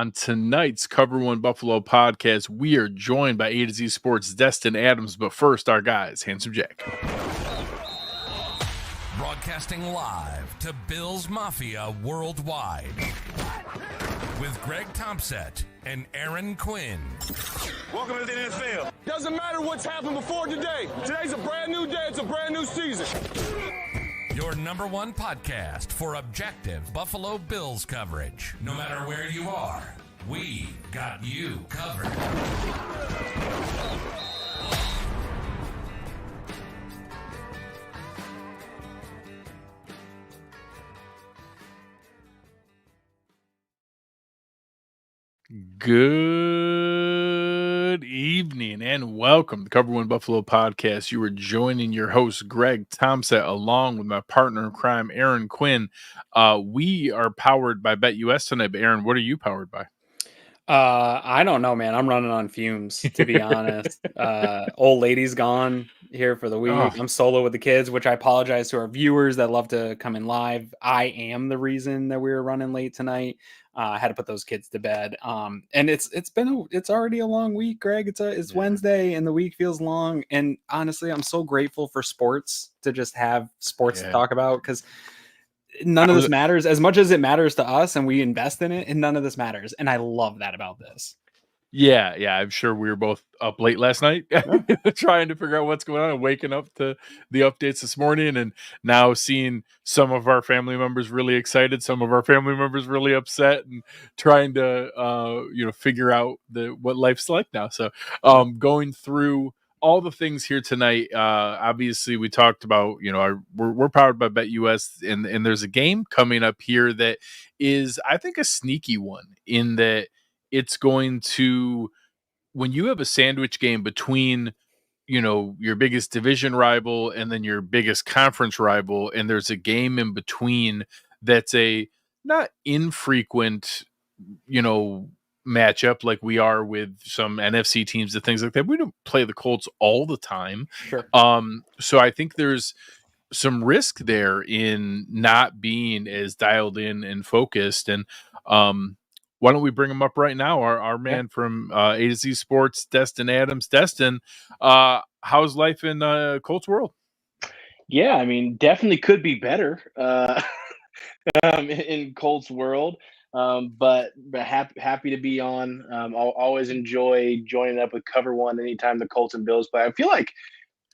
On tonight's Cover One Buffalo podcast, we are joined by A to Z Sports' Destin Adams. But first, our guys, Handsome Jack. Broadcasting live to Bills Mafia worldwide with Greg Tompsett and Aaron Quinn. Welcome to the NFL. Doesn't matter what's happened before today. Today's a brand new day. It's a brand new season. Your number one podcast for objective Buffalo Bills coverage. No matter where you are, we got you covered. Good evening and welcome to the Cover One Buffalo podcast. You are joining your host, Greg Tompsett, along with my partner in crime, Aaron Quinn. We are powered by BetUS tonight. But Aaron, what are you powered by? I don't know, man. I'm running on fumes, to be honest. Old lady's gone here for the week. Oh. I'm solo with the kids, which I apologize to our viewers that love to come in live. I am the reason that we were running late tonight. I had to put those kids to bed. And it's already a long week, Greg. It's Wednesday and the week feels long. And honestly, I'm so grateful for sports to just have sports to talk about, because none of this matters as much as it matters to us, and we invest in it, and none of this matters. And I love that about this. Yeah, I'm sure we were both up late last night trying to figure out what's going on and waking up to the updates this morning, and now seeing some of our family members really excited, some of our family members really upset, and trying to figure out what life's like now. So going through all the things here tonight. Obviously, we talked about, we're powered by BetUS, and there's a game coming up here that is, I think, a sneaky one in that it's going to, when you have a sandwich game between, your biggest division rival and then your biggest conference rival, and there's a game in between that's a not infrequent, matchup like we are with some NFC teams and things like that. We don't play the Colts all the time. Sure. So I think there's some risk there in not being as dialed in and focused. And why don't we bring him up right now? Our man from A to Z Sports, Destin Adams. Destin, how's life in Colts world? Yeah, I mean, definitely could be better in Colts world. But happy to be on. I'll always enjoy joining up with Cover One anytime the Colts and Bills play. I feel like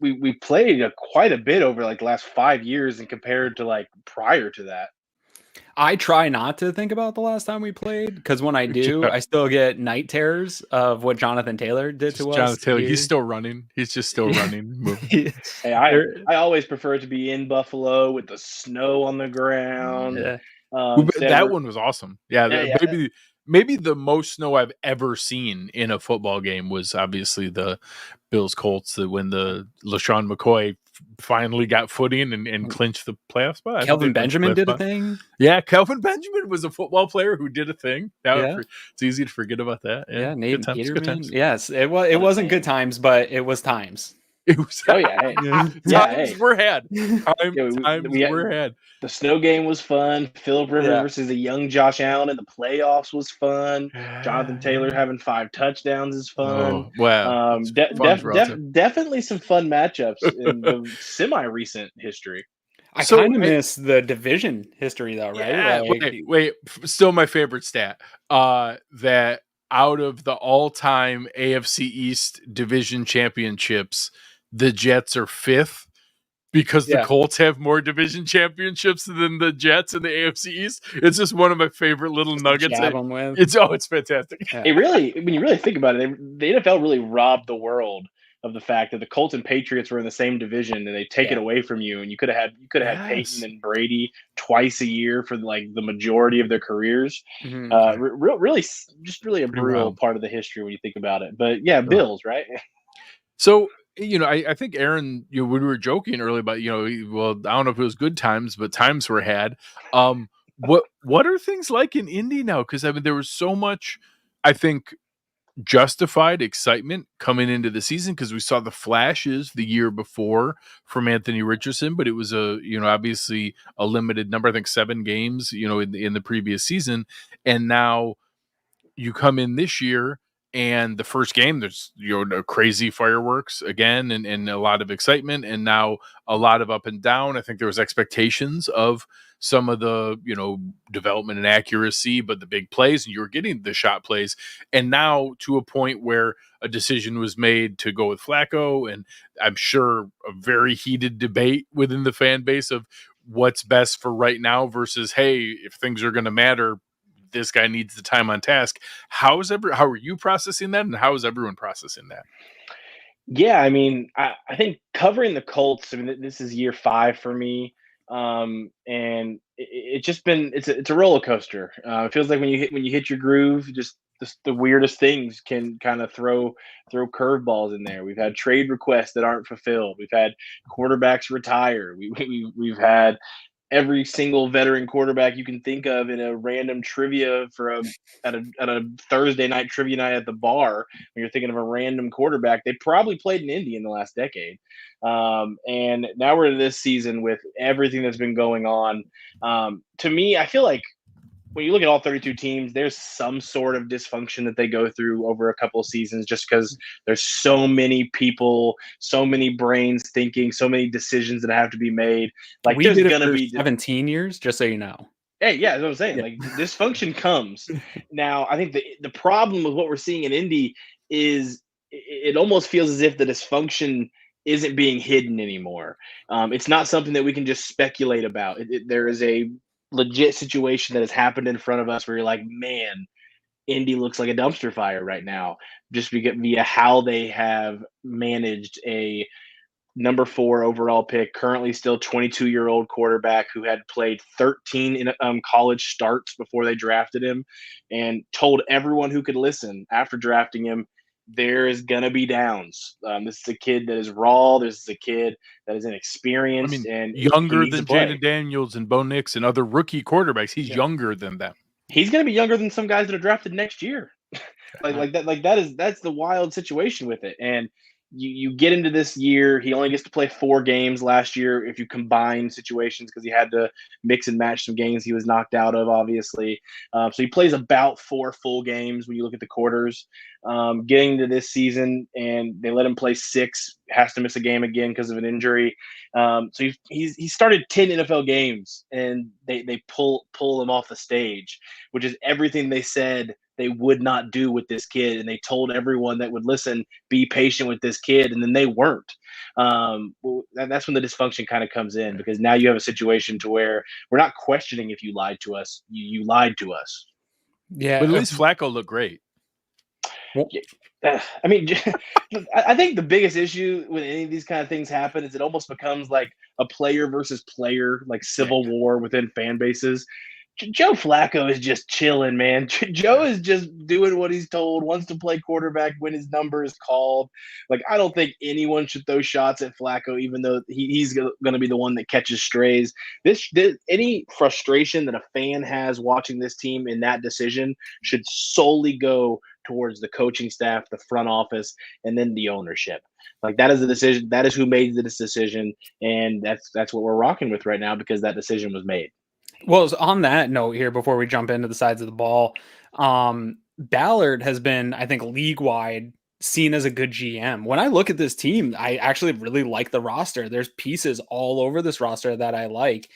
we played quite a bit over like the last 5 years, and compared to like prior to that. I try not to think about the last time we played, because when I do, I still get night terrors of what Jonathan Taylor did to us. Jonathan Taylor, he's still running. He's just still running. Hey, I always prefer to be in Buffalo with the snow on the ground. Yeah. That one was awesome. Maybe the most snow I've ever seen in a football game was obviously the Bills Colts, when the LaShawn McCoy finally got footing and clinched the playoff spot. Kelvin Benjamin did a thing. Yeah, Kelvin Benjamin was a football player who did a thing. It's easy to forget about that. Yeah, Nate Peterman. Yes, it wasn't good times, but it was times. It was times were had. Times were had. The snow game was fun. Phillip Rivers versus a young Josh Allen in the playoffs was fun. Jonathan Taylor having 5 touchdowns is fun. Oh, wow. Definitely some fun matchups in the semi-recent history. I kind of miss the division history, though, right? Yeah, wait. Still my favorite stat. That out of the all-time AFC East division championships, the Jets are 5th because the Colts have more division championships than the Jets in the AFC East. It's just one of my favorite little nuggets. It's fantastic. Yeah. It really, when you really think about it, the NFL really robbed the world of the fact that the Colts and Patriots were in the same division, and they take it away from you. And you could have had Peyton and Brady twice a year for like the majority of their careers. Mm-hmm. Really a brutal part of the history when you think about it. But Bills, right? So, I think Aaron, when we were joking earlier about, I don't know if it was good times, but times were had. What are things like in Indy now? Because there was so much, I think, justified excitement coming into the season, because we saw the flashes the year before from Anthony Richardson, but it was obviously a limited number. I think 7 games, in the previous season, and now you come in this year, and the first game, there's crazy fireworks again, and a lot of excitement, and now a lot of up and down. I think there was expectations of some of the development and accuracy, but the big plays, and you were getting the shot plays, and now to a point where a decision was made to go with Flacco, and I'm sure a very heated debate within the fan base of what's best for right now versus, hey, if things are going to matter, this guy needs the time on task. How are you processing that, and how is everyone processing that? Yeah, I mean, I think covering the Colts, I mean, this is year 5 for me. And it's just been it's a roller coaster. It feels like when you hit your groove, just the weirdest things can kind of throw curveballs in there. We've had trade requests that aren't fulfilled. We've had quarterbacks retire. We've had every single veteran quarterback you can think of in a random trivia at a Thursday night trivia night at the bar. When you're thinking of a random quarterback, they probably played in Indy in the last decade. And now we're in this season with everything that's been going on. To me, I feel like when you look at all 32 teams, there's some sort of dysfunction that they go through over a couple of seasons, just because there's so many people, so many brains thinking, so many decisions that have to be made. Like we there's did it gonna for be 17 years, just so you know. Hey, yeah, that's what I'm saying. Yeah. Like dysfunction comes. Now, I think the problem with what we're seeing in Indy is it almost feels as if the dysfunction isn't being hidden anymore. It's not something that we can just speculate about. There is a legit situation that has happened in front of us where you're like, man, Indy looks like a dumpster fire right now, just via how they have managed a number 4 overall pick, currently still 22-year-old quarterback who had played 13 in college starts before they drafted him, and told everyone who could listen after drafting him, there is going to be downs. This is a kid that is raw. This is a kid that is inexperienced, and younger he needs than to play. Jaden Daniels and Bo Nix and other rookie quarterbacks. He's younger than them. He's going to be younger than some guys that are drafted next year. That's the wild situation with it. And you get into this year, he only gets to play 4 games last year if you combine situations, because he had to mix and match some games he was knocked out of, obviously. So he plays about 4 full games when you look at the quarters. Getting to this season, and they let him play 6, has to miss a game again because of an injury. So he started 10 NFL games, and they pull him off the stage, which is everything they said they would not do with this kid. And they told everyone that would listen, be patient with this kid, and then they weren't. That's when the dysfunction kind of comes in, because now you have a situation to where we're not questioning if you lied to us. You lied to us. Yeah, but at least Flacco looked great. I mean, I think the biggest issue when any of these kind of things happen is it almost becomes like a player versus player, like civil war within fan bases. Joe Flacco is just chilling, man. Joe is just doing what he's told, wants to play quarterback when his number is called. Like, I don't think anyone should throw shots at Flacco, even though he's going to be the one that catches strays. Any frustration that a fan has watching this team in that decision should solely go towards the coaching staff, the front office, and then the ownership. Like, that is the decision. That is who made this decision, and that's what we're rocking with right now, because that decision was made. Well, on that note here, before we jump into the sides of the ball, Ballard has been, I think, league-wide seen as a good GM. When I look at this team, I actually really like the roster. There's pieces all over this roster that I like.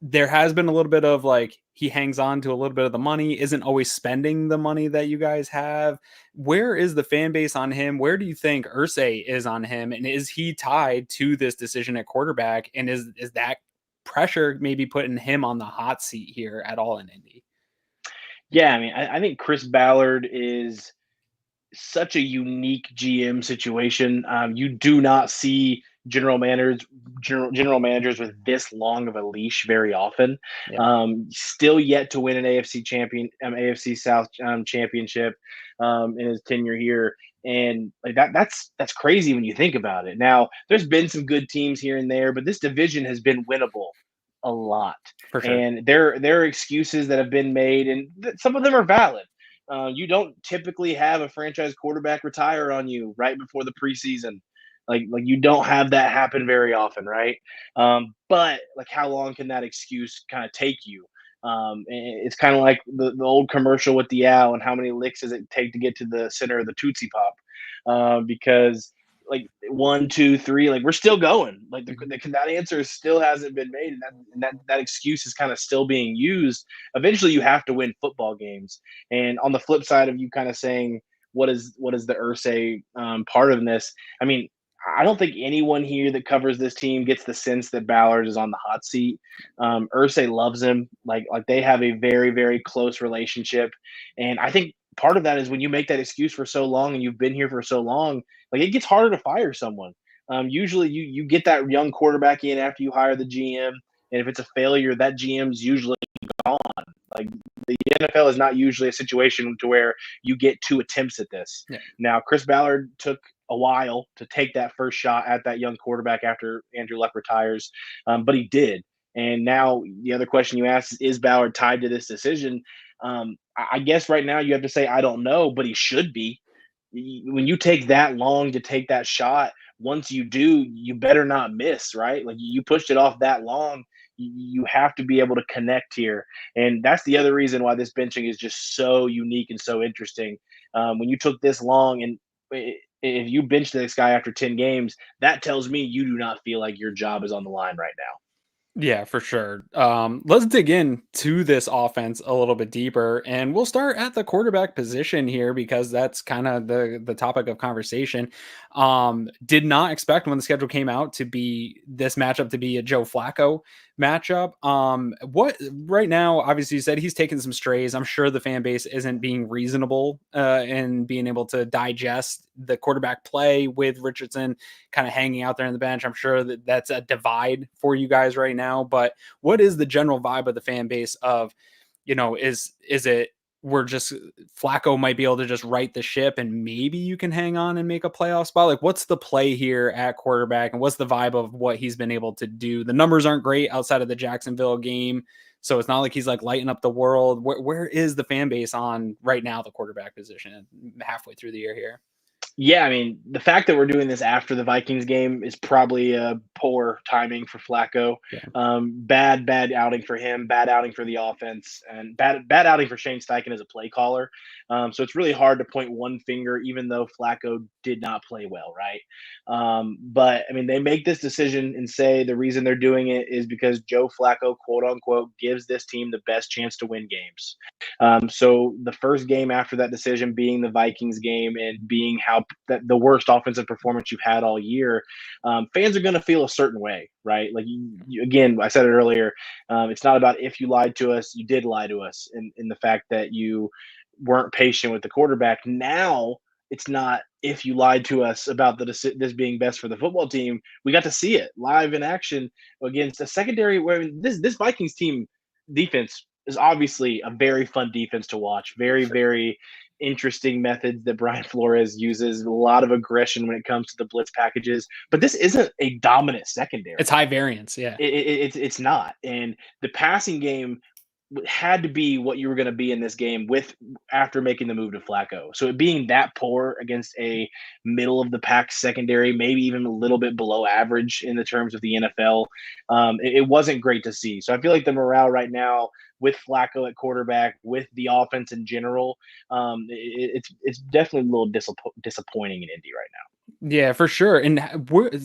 There has been a little bit of like, he hangs on to a little bit of the money, isn't always spending the money that you guys have. Where is the fan base on him? Where do you think Irsay is on him? And is he tied to this decision at quarterback? And is that pressure maybe putting him on the hot seat here at all in Indy? Yeah, I mean, I think Chris Ballard is such a unique GM situation. You do not see general managers with this long of a leash very often. Yeah. Still yet to win an AFC South championship in his tenure here. And like that's crazy when you think about it. Now, there's been some good teams here and there, but this division has been winnable a lot. For sure. And there are excuses that have been made, and some of them are valid. You don't typically have a franchise quarterback retire on you right before the preseason. Like you don't have that happen very often, right? But like, how long can that excuse kind of take you? It's kind of like the old commercial with the owl and how many licks does it take to get to the center of the Tootsie Pop? Because like 1, 2, 3, like we're still going. Like that answer still hasn't been made, and that excuse is kind of still being used. Eventually, you have to win football games. And on the flip side of you kind of saying what is the Irsay part of this? I mean, I don't think anyone here that covers this team gets the sense that Ballard is on the hot seat. Irsay loves him. Like they have a very, very close relationship. And I think part of that is when you make that excuse for so long and you've been here for so long, like it gets harder to fire someone. Usually you get that young quarterback in after you hire the GM. And if it's a failure, that GM's usually gone. Like the NFL is not usually a situation to where you get 2 attempts at this. Yeah. Now, Chris Ballard took a while to take that first shot at that young quarterback after Andrew Luck retires, but he did. And now the other question you asked is Ballard tied to this decision? I guess right now you have to say I don't know, but he should be. When you take that long to take that shot, once you do, you better not miss, right? Like you pushed it off that long. You have to be able to connect here. And that's the other reason why this benching is just so unique and so interesting. When you took this long, and if you bench this guy after 10 games, that tells me you do not feel like your job is on the line right now. Yeah, for sure. Let's dig in to this offense a little bit deeper, and we'll start at the quarterback position here because that's kind of the topic of conversation. Did not expect when the schedule came out to be this matchup to be a Joe Flacco matchup. What right now, obviously you said he's taken some strays. I'm sure the fan base isn't being reasonable and being able to digest the quarterback play with Richardson kind of hanging out there on the bench. I'm sure that's a divide for you guys right now, but what is the general vibe of the fan base of, is it we're just Flacco might be able to just right the ship and maybe you can hang on and make a playoff spot? Like, what's the play here at quarterback and what's the vibe of what he's been able to do? The numbers aren't great outside of the Jacksonville game, so it's not like he's like lighting up the world. Where is the fan base on right now, the quarterback position halfway through the year here? Yeah, I mean, the fact that we're doing this after the Vikings game is probably poor timing for Flacco. Yeah. Bad outing for him, bad outing for the offense, and bad outing for Shane Steichen as a play caller. So it's really hard to point one finger, even though Flacco did not play well, right? But, I mean, they make this decision and say the reason they're doing it is because Joe Flacco, quote unquote, gives this team the best chance to win games. So the first game after that decision being the Vikings game and being the worst offensive performance you've had all year, fans are going to feel a certain way, right? Like again, I said it earlier, it's not about if you lied to us, you did lie to us in the fact that you weren't patient with the quarterback. Now it's not if you lied to us about this being best for the football team. We got to see it live in action against a secondary where this Vikings team defense is obviously a very fun defense to watch. Very, very interesting methods that Brian Flores uses. A lot of aggression when it comes to the blitz packages. But this isn't a dominant secondary. It's high variance, yeah. It's not. And the passing game had to be what you were going to be in this game after making the move to Flacco. So it being that poor against a middle of the pack secondary, maybe even a little bit below average in the terms of the NFL, it wasn't great to see. So I feel like the morale right now with Flacco at quarterback, with the offense in general, it's definitely a little disappointing in Indy right now. Yeah, for sure. And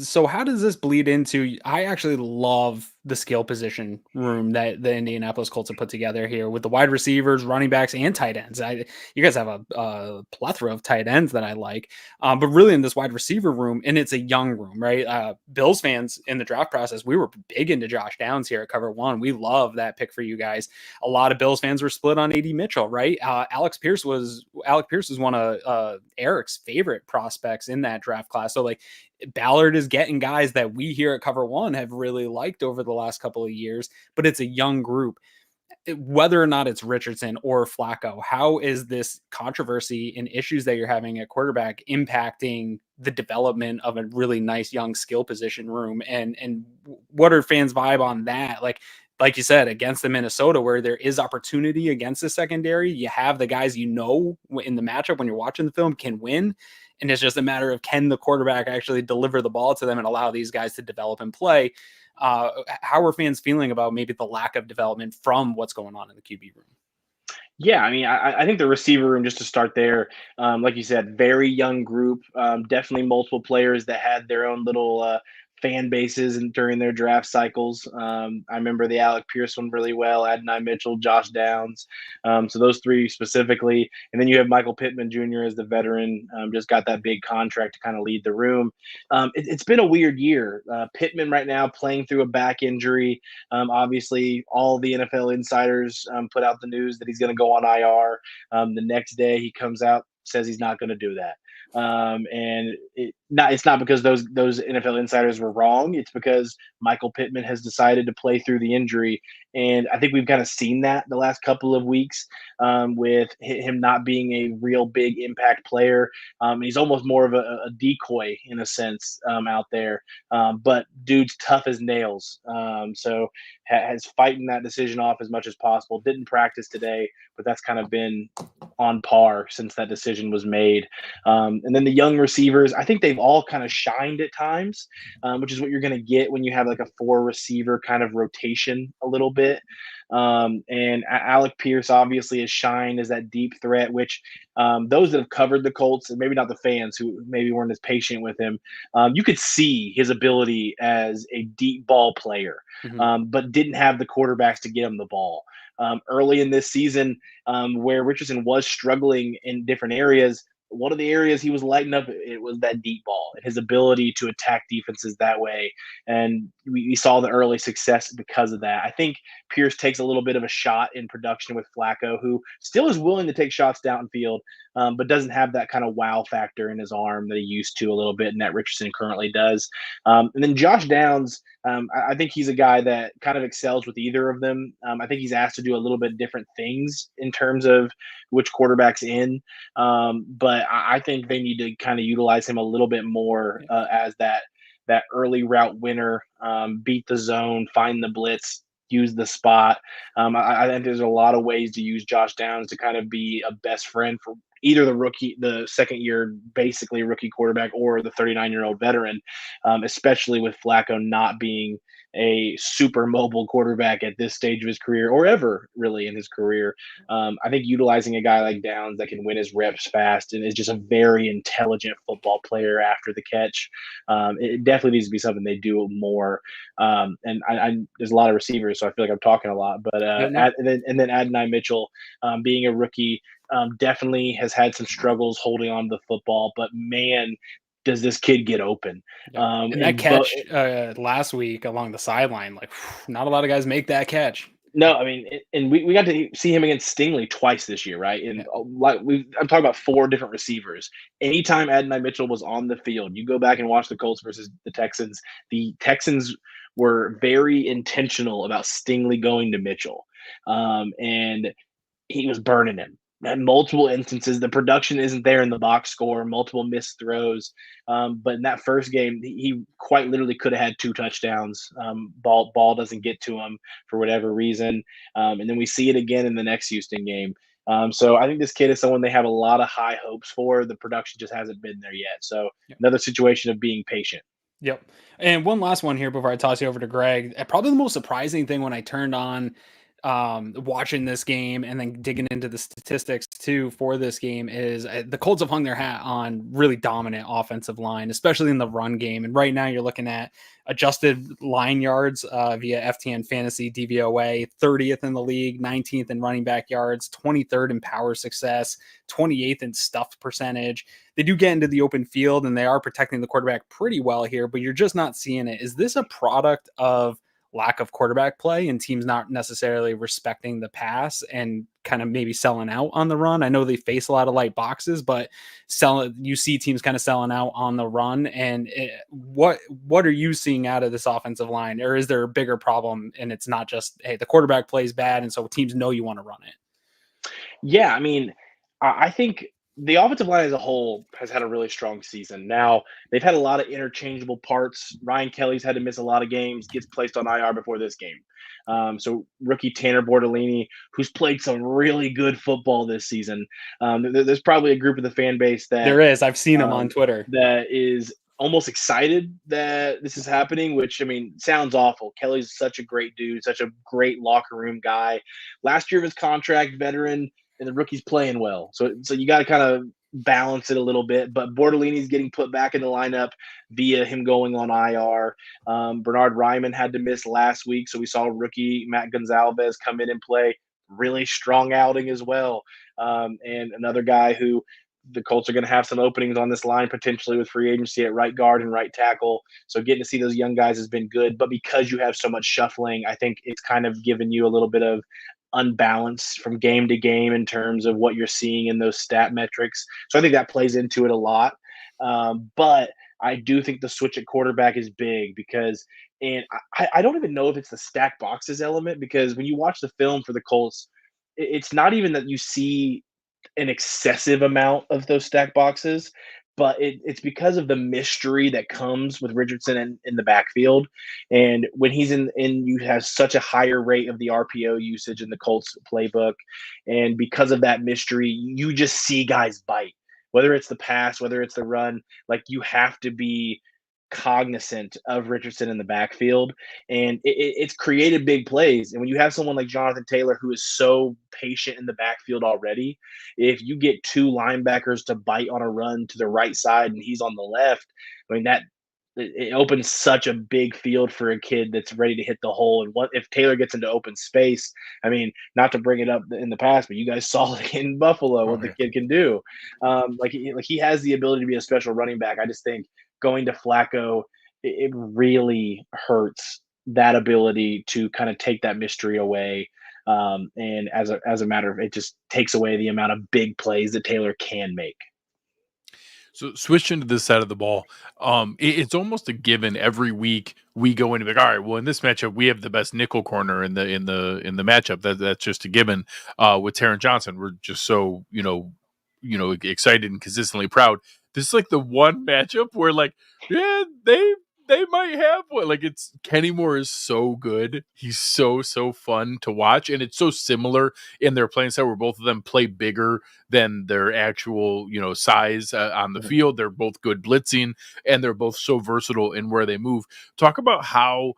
so how does this bleed into, I actually love the skill position room that the Indianapolis Colts have put together here with the wide receivers, running backs, and tight ends. You guys have a plethora of tight ends that I like, but really in this wide receiver room, and it's a young room, right? Bills fans in the draft process, we were big into Josh Downs here at Cover One. We love that pick for you guys. A lot of Bills fans were split on AD Mitchell, right? Alec Pierce was one of Eric's favorite prospects in that draft class. So like Ballard is getting guys that we here at Cover One have really liked over the last couple of years, but it's a young group. Whether or not it's Richardson or Flacco, how is this controversy and issues that you're having at quarterback impacting the development of a really nice young skill position room? And what are fans' vibe on that? Like you said, against the Minnesota, where there is opportunity against the secondary, you have the guys in the matchup when you're watching the film can win. And it's just a matter of can the quarterback actually deliver the ball to them and allow these guys to develop and play. How are fans feeling about maybe the lack of development from what's going on in the QB room? Yeah, I mean, I think the receiver room, just to start there, like you said, very young group, definitely multiple players that had their own little fan bases and during their draft cycles. I remember the Alec Pierce one really well, Adonai Mitchell, Josh Downs. So those three specifically. And then you have Michael Pittman Jr. as the veteran, just got that big contract to kind of lead the room. It's been a weird year. Pittman right now playing through a back injury. Obviously, all the NFL insiders put out the news that he's going to go on IR. The next day, he comes out, says he's not going to do that. And it's not because those NFL insiders were wrong. It's because Michael Pittman has decided to play through the injury. And I think we've kind of seen that the last couple of weeks with him not being a real big impact player. He's almost more of a decoy in a sense out there. But dude's tough as nails. So has fighting that decision off as much as possible. Didn't practice today, but that's kind of been on par since that decision was made. And then the young receivers, I think they've all kind of shined at times, which is what you're going to get when you have like a 4 receiver kind of rotation a little bit. And Alec Pierce obviously has shined as that deep threat, which those that have covered the Colts, and maybe not the fans who maybe weren't as patient with him, you could see his ability as a deep ball player, but didn't have the quarterbacks to get him the ball. Early in this season, where Richardson was struggling in different areas, one of the areas he was lighting up, it was that deep ball and his ability to attack defenses that way. And we saw the early success because of that. I think Pierce takes a little bit of a shot in production with Flacco, who still is willing to take shots downfield, but doesn't have that kind of wow factor in his arm that he used to a little bit, and that Richardson currently does. And then Josh Downs, I think he's a guy that kind of excels with either of them. I think he's asked to do a little bit different things in terms of which quarterback's in. But I think they need to kind of utilize him a little bit more as that early route winner, beat the zone, find the blitz, use the spot. I think there's a lot of ways to use Josh Downs to kind of be a best friend for either the second year, basically rookie quarterback, or the 39-year-old veteran, especially with Flacco not being a super mobile quarterback at this stage of his career, or ever really in his career. I think utilizing a guy like Downs that can win his reps fast and is just a very intelligent football player after the catch, it definitely needs to be something they do more. And there's a lot of receivers, so I feel like I'm talking a lot. But and then Adonai Mitchell, being a rookie, definitely has had some struggles holding on to the football, but man, does this kid get open. And that catch last week along the sideline, like not a lot of guys make that catch. No, I mean, and we got to see him against Stingley twice this year, right? And I'm talking about 4 different receivers. Anytime Adonai Mitchell was on the field, you go back and watch the Colts versus the Texans. The Texans were very intentional about Stingley going to Mitchell, and he was burning him. At multiple instances, the production isn't there in the box score, multiple missed throws. But in that first game, he quite literally could have had 2 touchdowns. Ball doesn't get to him for whatever reason. And then we see it again in the next Houston game. So I think this kid is someone they have a lot of high hopes for. The production just hasn't been there yet. So another situation of being patient. Yep. And one last one here before I toss you over to Greg. Probably the most surprising thing when I turned on watching this game and then digging into the statistics too for this game is the Colts have hung their hat on really dominant offensive line, especially in the run game. And right now you're looking at adjusted line yards via FTN Fantasy DVOA, 30th in the league, 19th in running back yards, 23rd in power success, 28th in stuffed percentage. They do get into the open field and they are protecting the quarterback pretty well here, but you're just not seeing it. Is this a product of lack of quarterback play and teams not necessarily respecting the pass and kind of maybe selling out on the run? I know they face a lot of light boxes, but you see teams kind of selling out on the run. And what are you seeing out of this offensive line? Or is there a bigger problem and it's not just, hey, the quarterback plays bad and so teams know you want to run it? Yeah, I mean, I think the offensive line as a whole has had a really strong season. Now, they've had a lot of interchangeable parts. Ryan Kelly's had to miss a lot of games, gets placed on IR before this game. So rookie Tanner Bortolini, who's played some really good football this season. There's probably a group of the fan base that there is. I've seen him on Twitter. That is almost excited that this is happening, which, I mean, sounds awful. Kelly's such a great dude, such a great locker room guy. Last year of his contract, veteran, and the rookie's playing well. So you got to kind of balance it a little bit. But Bortolini's getting put back in the lineup via him going on IR. Bernard Ryman had to miss last week, so we saw rookie Matt Gonzalez come in and play. Really strong outing as well. And another guy who the Colts are going to have some openings on this line potentially with free agency at right guard and right tackle. So getting to see those young guys has been good. But because you have so much shuffling, I think it's kind of given you a little bit of unbalance from game to game in terms of what you're seeing in those stat metrics. So I think that plays into it a lot. But I do think the switch at quarterback is big because, and I don't even know if it's the stack boxes element, because when you watch the film for the Colts, it's not even that you see an excessive amount of those stack boxes, but it's because of the mystery that comes with Richardson in the backfield. And when he's in, you have such a higher rate of the RPO usage in the Colts playbook. And because of that mystery, you just see guys bite, whether it's the pass, whether it's the run. Like, you have to be cognizant of Richardson in the backfield, and it's created big plays. And when you have someone like Jonathan Taylor, who is so patient in the backfield already, if you get two linebackers to bite on a run to the right side and he's on the left, I mean, that it opens such a big field for a kid that's ready to hit the hole. And what if Taylor gets into open space? I mean, not to bring it up in the past, but you guys saw it in Buffalo what the kid can do. Like he has the ability to be a special running back. I just think going to Flacco, it really hurts that ability to kind of take that mystery away. And as a matter of, it just takes away the amount of big plays that Taylor can make. So switching to this side of the ball, it's almost a given every week we go in and be like, all right, well, in this matchup we have the best nickel corner in the matchup. That's just a given. With Taron Johnson, we're just so excited and consistently proud. This is like the one matchup where, like, yeah, they might have one. Like, it's Kenny Moore is so good. He's so fun to watch, and it's so similar in their playing style where both of them play bigger than their actual size on the field. They're both good blitzing, and they're both so versatile in where they move. Talk about how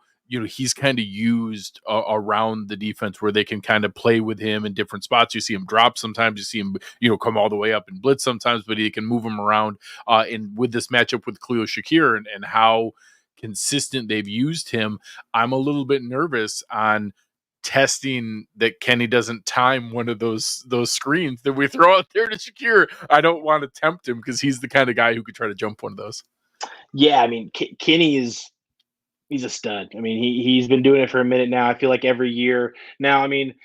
he's kind of used around the defense where they can kind of play with him in different spots. You see him drop sometimes, you see him come all the way up and blitz sometimes, but he can move him around. And with this matchup with Khalil Shakir and how consistent they've used him, I'm a little bit nervous on testing that Kenny doesn't time one of those screens that we throw out there to Shakir. I don't want to tempt him because he's the kind of guy who could try to jump one of those. Yeah, I mean, Kenny he's a stud. I mean, he's been doing it for a minute now. I feel like every year now, I mean,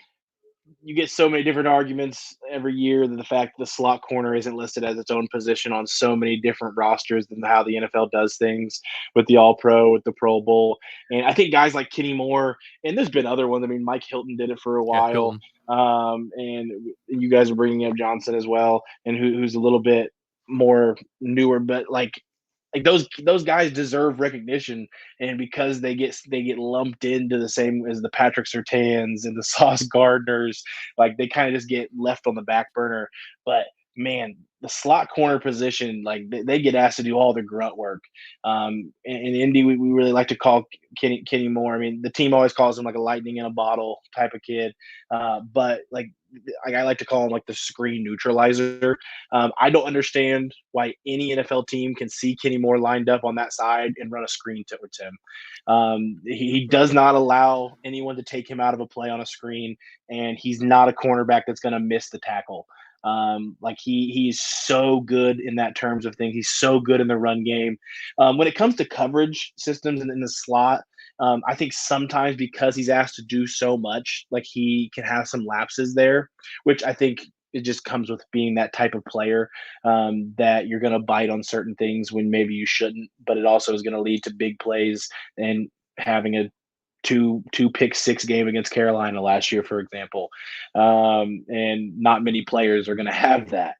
you get so many different arguments every year that the fact that the slot corner isn't listed as its own position on so many different rosters than how the NFL does things with the All-Pro, with the Pro Bowl. And I think guys like Kenny Moore, and there's been other ones. I mean, Mike Hilton did it for a while. And you guys are bringing up Johnson as well, and who's a little bit more newer, but like those guys deserve recognition, and because they get lumped into the same as the Patrick Surtains and the Sauce Gardners, like they kind of just get left on the back burner. But man, the slot corner position, like they get asked to do all the grunt work. In Indy, we really like to call Kenny Moore. I mean, the team always calls him like a lightning in a bottle type of kid, but like I like to call him like the screen neutralizer. I don't understand why any NFL team can see Kenny Moore lined up on that side and run a screen towards him. He does not allow anyone to take him out of a play on a screen, and he's not a cornerback that's going to miss the tackle. Like he's so good in that terms of things. He's so good in the run game. When it comes to coverage systems and in the slot, I think sometimes because he's asked to do so much, like he can have some lapses there, which I think it just comes with being that type of player, that you're going to bite on certain things when maybe you shouldn't, but it also is going to lead to big plays and having a two pick six game against Carolina last year, for example. And not many players are going to have that.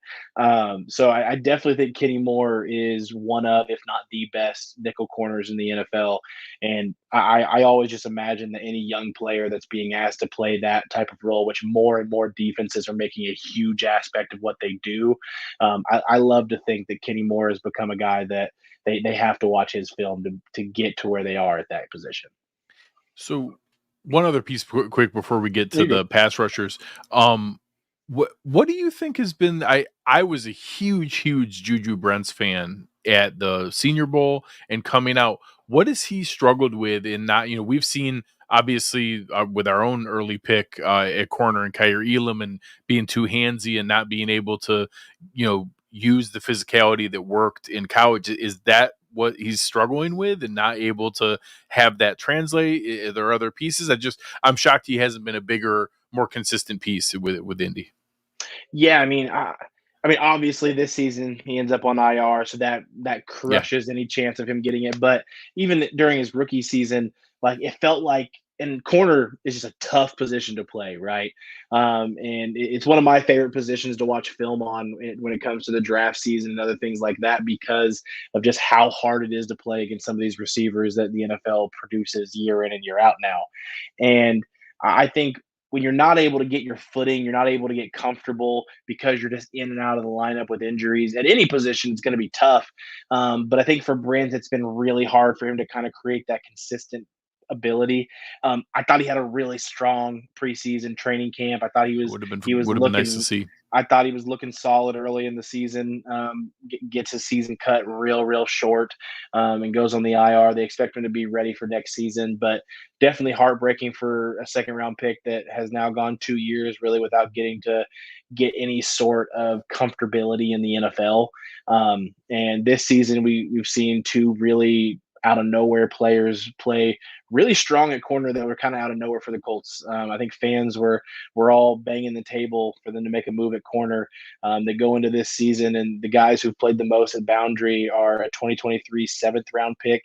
So I definitely think Kenny Moore is one of, if not the best nickel corners in the NFL. And I always just imagine that any young player that's being asked to play that type of role, which more and more defenses are making a huge aspect of what they do. I love to think that Kenny Moore has become a guy that they have to watch his film to get to where they are at that position. So one other piece quick before we get to You're the good. pass rushers. What do you think has been I was a huge Juju Brents fan at the Senior Bowl and coming out. What has he struggled with in not, we've seen obviously with our own early pick at corner and Kyer Elam and being too handsy and not being able to, use the physicality that worked in college. Is that what he's struggling with and not able to have that translate? Are there other pieces? I'm shocked he hasn't been a bigger, more consistent piece with Indy. Yeah, I mean, obviously this season he ends up on IR, so that crushes any chance of him getting it. But even during his rookie season, like it felt like, and corner is just a tough position to play, right? And it's one of my favorite positions to watch film on when it comes to the draft season and other things like that, because of just how hard it is to play against some of these receivers that the NFL produces year in and year out now. And I think when you're not able to get your footing, you're not able to get comfortable because you're just in and out of the lineup with injuries at any position, it's going to be tough. But I think for Brent, it's been really hard for him to kind of create that consistent ability. I thought he had a really strong preseason training camp. I thought he was Would have looking been nice to see. I thought he was looking solid early in the season. Gets his season cut real short, and goes on the IR. They expect him to be ready for next season, but definitely heartbreaking for a second round pick that has now gone 2 years really without getting to get any sort of comfortability in the NFL. And this season we've seen two really out of nowhere players play really strong at corner that were kind of out of nowhere for the Colts. I think fans were all banging the table for them to make a move at corner. They go into this season, and the guys who've played the most at boundary are a 2023 seventh round pick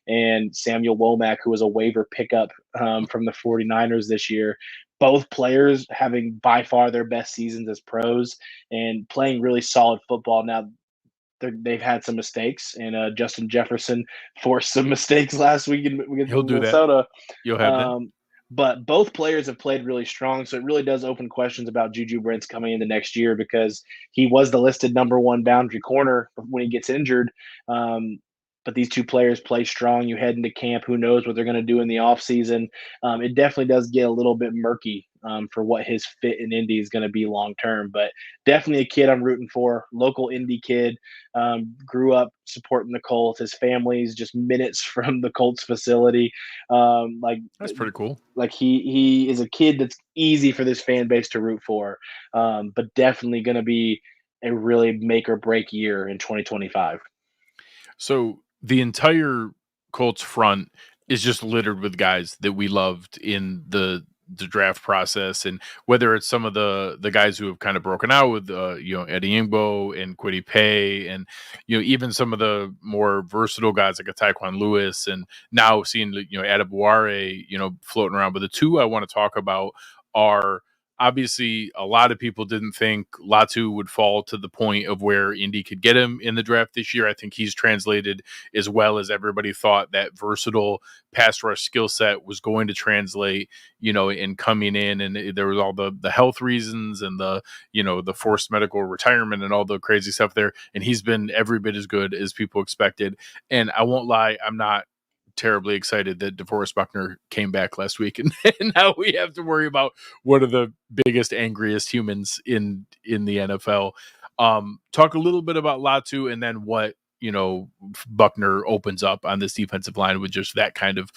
and Samuel Womack, who was a waiver pickup from the 49ers this year. Both players having by far their best seasons as pros and playing really solid football. Now, they've had some mistakes, and Justin Jefferson forced some mistakes last week against He'll do that. Minnesota. You'll have that. But both players have played really strong, so it really does open questions about Juju Brents coming into next year, because he was the listed number one boundary corner when he gets injured. But these two players play strong. You head into camp, who knows what they're going to do in the offseason. It definitely does get a little bit murky for what his fit in Indy is going to be long term. But definitely a kid I'm rooting for. Local Indy kid, grew up supporting the Colts. His family's just minutes from the Colts facility. That's pretty cool. Like he is a kid that's easy for this fan base to root for, but definitely going to be a really make or break year in 2025. So the entire Colts front is just littered with guys that we loved in the draft process, and whether it's some of the guys who have kind of broken out with Eddie Ingbo and Kwity Paye, and even some of the more versatile guys like a Tyquan Lewis, and now seeing Adebaware floating around. But the two I want to talk about are, obviously, a lot of people didn't think Latu would fall to the point of where Indy could get him in the draft this year. I think he's translated as well as everybody thought that versatile pass rush skill set was going to translate, in coming in. And there was all the health reasons and the forced medical retirement and all the crazy stuff there. And he's been every bit as good as people expected. And I won't lie, I'm not terribly excited that DeForest Buckner came back last week, and now we have to worry about one of the biggest, angriest humans in the NFL. Talk a little bit about Latu, and then what Buckner opens up on this defensive line with just that kind of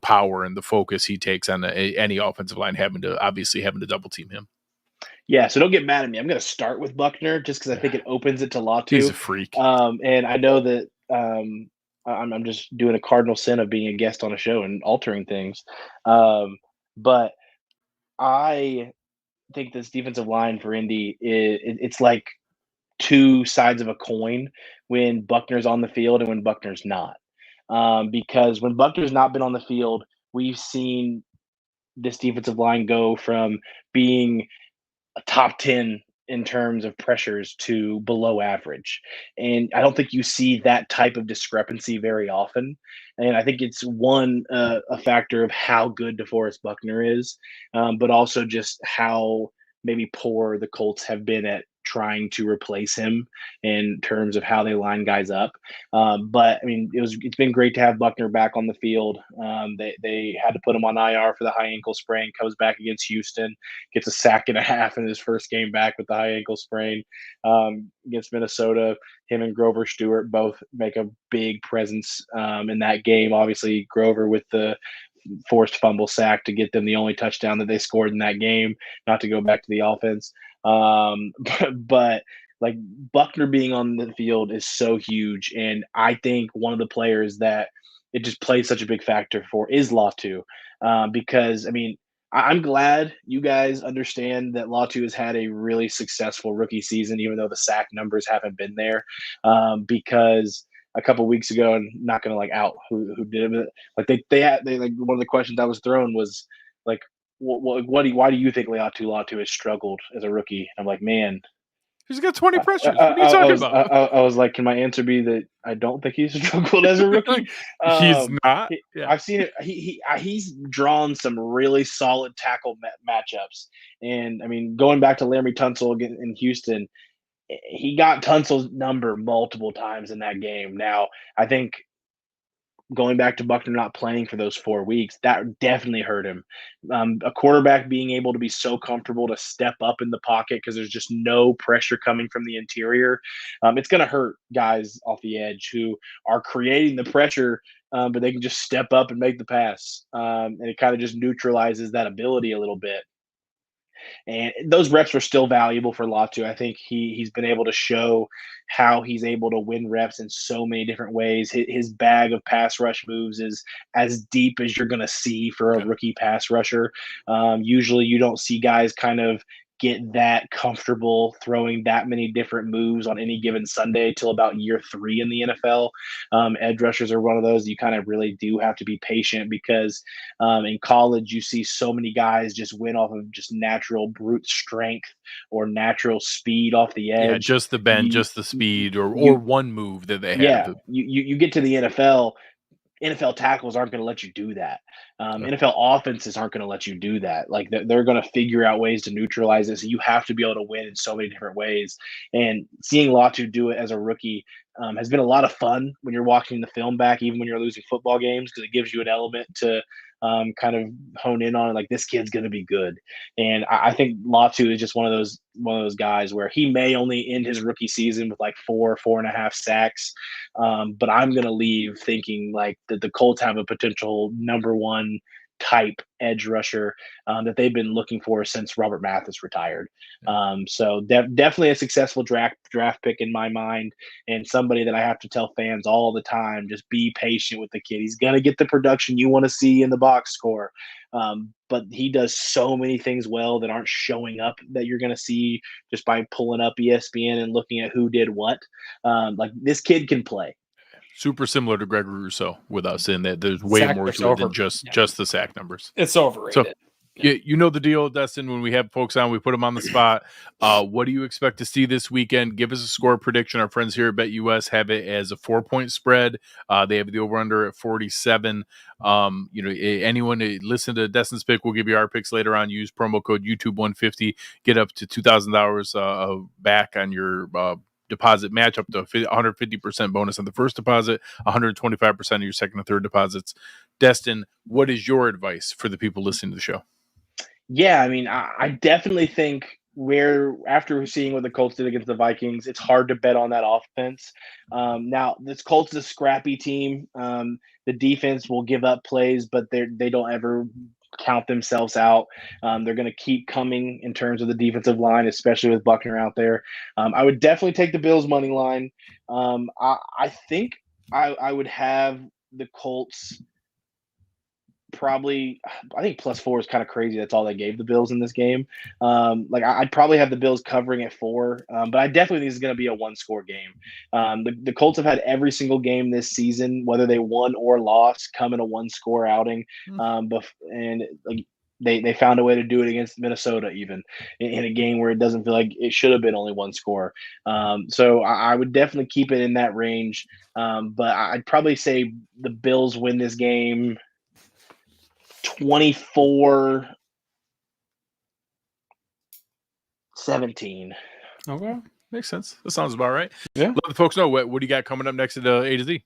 power and the focus he takes on any offensive line having to double team him. Yeah, so don't get mad at me. I'm going to start with Buckner just because I think it opens it to Latu. He's a freak, and I know that. I'm just doing a cardinal sin of being a guest on a show and altering things. But I think this defensive line for Indy, it's like two sides of a coin when Buckner's on the field and when Buckner's not. Because when Buckner's not been on the field, we've seen this defensive line go from being a top 10 in terms of pressures to below average. And I don't think you see that type of discrepancy very often. And I think it's a factor of how good DeForest Buckner is, but also just how maybe poor the Colts have been at trying to replace him in terms of how they line guys up. But I mean, it's been great to have Buckner back on the field. They had to put him on IR for the high ankle sprain. Comes back against Houston, gets a sack and a half in his first game back with the high ankle sprain. Against Minnesota, him and Grover Stewart both make a big presence in that game. Obviously, Grover with the forced fumble sack to get them the only touchdown that they scored in that game, not to go back to the offense. But like Buckner being on the field is so huge. And I think one of the players that it just plays such a big factor for is Latu. Because, I mean, I'm glad you guys understand that Latu has had a really successful rookie season, even though the sack numbers haven't been there. Because a couple weeks ago, and not going to like out who did it, like they like one of the questions I was thrown was like, why do you think Latu has struggled as a rookie? And I'm like, man, He's got 20 pressures. What are you talking about? I was like, can my answer be that I don't think he's struggled as a rookie? He's not. Yeah. I've seen it. He's drawn some really solid tackle matchups. And I mean, going back to Laremy Tunsil again in Houston, he got Tunsil's number multiple times in that game. Now, I think going back to Buckner not playing for those 4 weeks, that definitely hurt him. A quarterback being able to be so comfortable to step up in the pocket because there's just no pressure coming from the interior, it's going to hurt guys off the edge who are creating the pressure, but they can just step up and make the pass. And it kind of just neutralizes that ability a little bit. And those reps are still valuable for Latu. I think he's been able to show how he's able to win reps in so many different ways. His bag of pass rush moves is as deep as you're going to see for a rookie pass rusher. Usually you don't see guys kind of get that comfortable throwing that many different moves on any given Sunday till about year 3 in the NFL. Edge rushers are one of those you kind of really do have to be patient because in college you see so many guys just win off of just natural brute strength or natural speed off the edge. Yeah, just the bend, just the speed, or one move that they have. Yeah, you get to the NFL tackles aren't going to let you do that. NFL offenses aren't going to let you do that. Like they're going to figure out ways to neutralize it. So you have to be able to win in so many different ways. And seeing Latu do it as a rookie has been a lot of fun when you're watching the film back, even when you're losing football games, because it gives you an element to kind of hone in on, like, this kid's going to be good. And I think Latu is just one of those guys where he may only end his rookie season with like 4.5 sacks. But I'm going to leave thinking like that the Colts have a potential number one type edge rusher that they've been looking for since Robert Mathis retired. So definitely a successful draft pick in my mind, and somebody that I have to tell fans all the time, just be patient with the kid. He's going to get the production you want to see in the box score. But he does so many things well that aren't showing up that you're going to see just by pulling up ESPN and looking at who did what. Like, this kid can play. Super similar to Gregory Rousseau with us in that there's way more to it than just the sack numbers. It's overrated. So, you know the deal, Destin. When we have folks on, we put them on the spot. What do you expect to see this weekend? Give us a score prediction. Our friends here at BetUS have it as a 4-point spread. They have the over/under at 47. Anyone that listen to Destin's pick, we'll give you our picks later on. Use promo code YouTube150. Get up to $2,000 back on your deposit match, up to 150% bonus on the first deposit, 125% of your second and third deposits. Destin, what is your advice for the people listening to the show? Yeah, I mean, I definitely think after seeing what the Colts did against the Vikings, it's hard to bet on that offense. Now, this Colts is a scrappy team. The defense will give up plays, but they don't ever count themselves out. They're going to keep coming in terms of the defensive line, especially with Buckner out there. I would definitely take the Bills money line. I think I would have the Colts probably, I think +4 is kind of crazy. That's all they gave the Bills in this game. I'd probably have the Bills covering at 4, but I definitely think it's going to be a 1-score game. The Colts have had every single game this season, whether they won or lost, come in a 1-score outing. They found a way to do it against Minnesota, even in a game where it doesn't feel like it should have been only 1 score. So I would definitely keep it in that range. But I'd probably say the Bills win this game 24-17. Okay, makes sense. That sounds about right. Yeah. Let the folks know what do you got coming up next at A to Z.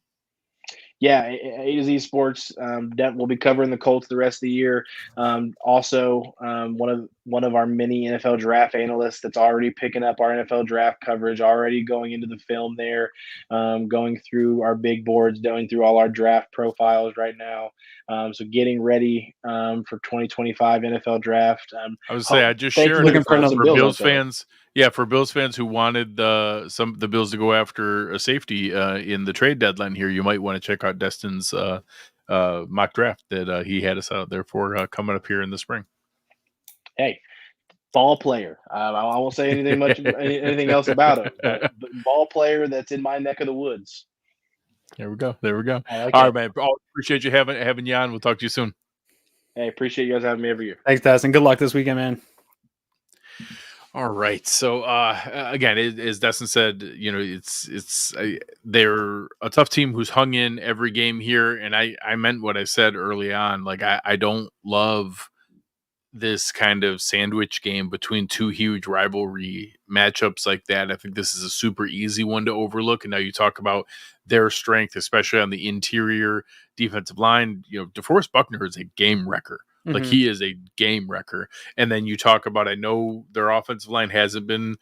Yeah, A to Z Sports. We'll be covering the Colts the rest of the year. Also, one of our mini NFL draft analysts that's already picking up our NFL draft coverage, already going into the film there, going through our big boards, going through all our draft profiles right now. So getting ready for 2025 NFL draft. I would say I just shared it for Bills fans. Yeah, for Bills fans who wanted the Bills to go after a safety in the trade deadline here, you might want to check out Destin's mock draft that he had us out there for coming up here in the spring. Hey, ball player. I won't say anything else about him. But ball player that's in my neck of the woods. There we go. All right, man. Appreciate you having you on. We'll talk to you soon. Hey, appreciate you guys having me every year. Thanks, Destin. Good luck this weekend, man. All right. So again, as Destin said, they're a tough team who's hung in every game here, and I meant what I said early on. Like I don't love this kind of sandwich game between two huge rivalry matchups like that. I think this is a super easy one to overlook. And now you talk about their strength, especially on the interior defensive line. DeForest Buckner is a game wrecker. Like he is a game wrecker. And then you talk about, I know their offensive line hasn't been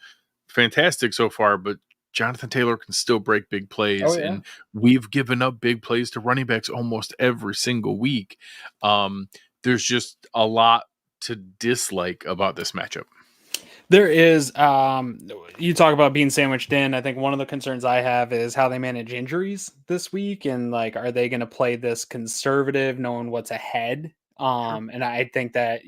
fantastic so far, but Jonathan Taylor can still break big plays. Oh, yeah. And we've given up big plays to running backs almost every single week. There's just a lot to dislike about this matchup. There is, you talk about being sandwiched in. I think one of the concerns I have is how they manage injuries this week. And are they going to play this conservative, knowing what's ahead? And I think that,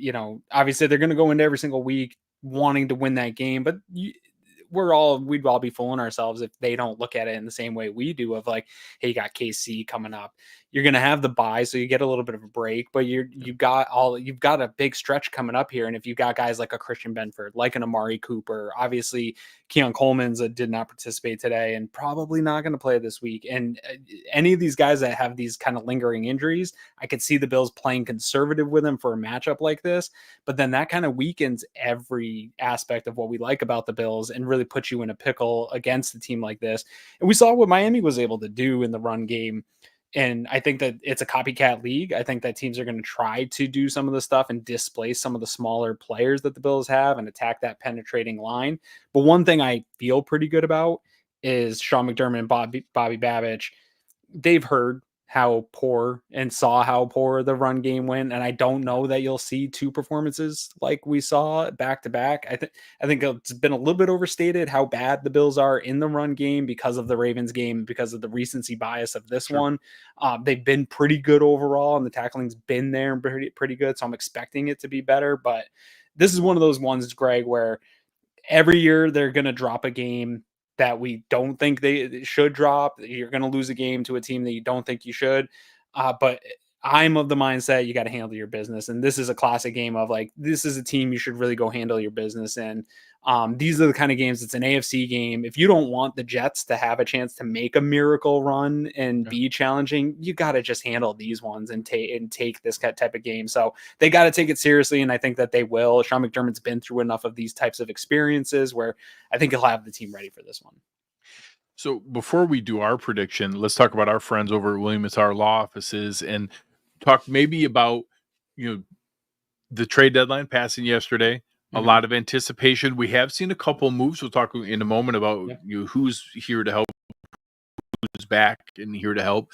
obviously they're going to go into every single week wanting to win that game, but we'd all be fooling ourselves if they don't look at it in the same way we do of hey, you got KC coming up. You're going to have the bye, so you get a little bit of a break, but you've got a big stretch coming up here. And if you've got guys like a Christian Benford, like an Amari Cooper, obviously Keon Coleman's did not participate today and probably not going to play this week. And any of these guys that have these kind of lingering injuries, I could see the Bills playing conservative with them for a matchup like this, but then that kind of weakens every aspect of what we like about the Bills and really puts you in a pickle against a team like this. And we saw what Miami was able to do in the run game. And I think that it's a copycat league. I think that teams are going to try to do some of the stuff and displace some of the smaller players that the Bills have and attack that penetrating line. But one thing I feel pretty good about is Sean McDermott and Bobby Babich. They've heard how poor and saw how poor the run game went. And I don't know that you'll see two performances like we saw back to back. I think it's been a little bit overstated how bad the Bills are in the run game because of the Ravens game, because of the recency bias of this one. They've been pretty good overall and the tackling's been there and pretty good. So I'm expecting it to be better, but this is one of those ones, Greg, where every year they're going to drop a game that we don't think they should drop. You're going to lose a game to a team that you don't think you should. But I'm of the mindset you got to handle your business. And this is a classic game of this is a team you should really go handle your business. And these are the kind of games, it's an AFC game. If you don't want the Jets to have a chance to make a miracle run and be challenging, you got to just handle these ones and take this type of game. So they got to take it seriously. And I think that they will. Sean McDermott's been through enough of these types of experiences where I think he'll have the team ready for this one. So before we do our prediction, let's talk about our friends over at William Mattar Law Offices and talk maybe about, the trade deadline passing yesterday. A lot of anticipation. We have seen a couple moves. We'll talk in a moment about who's here to help, who's back and here to help.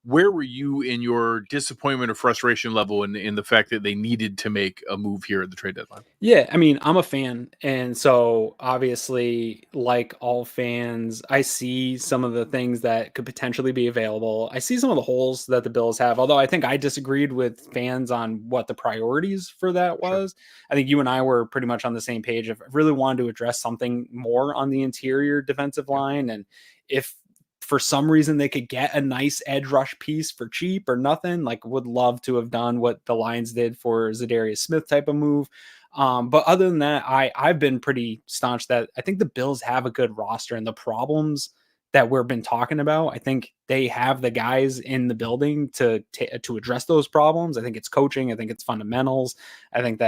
where were you in your disappointment or frustration level in the fact that they needed to make a move here at the trade deadline? Yeah, I mean, I'm a fan, and so obviously, like all fans, I see some of the things that could potentially be available. I see some of the holes that the Bills have, although I think I disagreed with fans on what the priorities for that Sure. was. I think you and I were pretty much on the same page of really wanted to address something more on the interior defensive line, and if for some reason they could get a nice edge rush piece for cheap or nothing, like would love to have done what the Lions did for Zadarius Smith type of move. But other than that, I've been pretty staunch that I think the Bills have a good roster, and the problems that we've been talking about, I think they have the guys in the building to address those problems. I think it's coaching. I think it's fundamentals. I think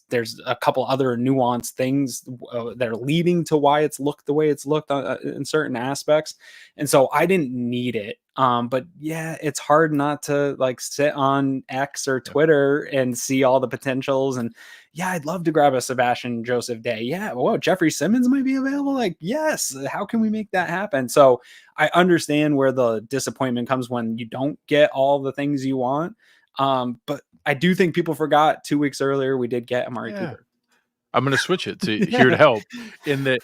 there's a couple other nuanced things that are leading to why it's looked the way it's looked in certain aspects. And so I didn't need it. But yeah, it's hard not to like sit on X or Twitter and see all the potentials. And yeah, I'd love to grab a Sebastian Joseph Day. Yeah, well, Jeffrey Simmons might be available. Like, yes, how can we make that happen? So I understand where the disappointment comes when you don't get all the things you want. But I do think people forgot 2 weeks earlier we did get Amari Cooper. I'm going to switch it to here to help in that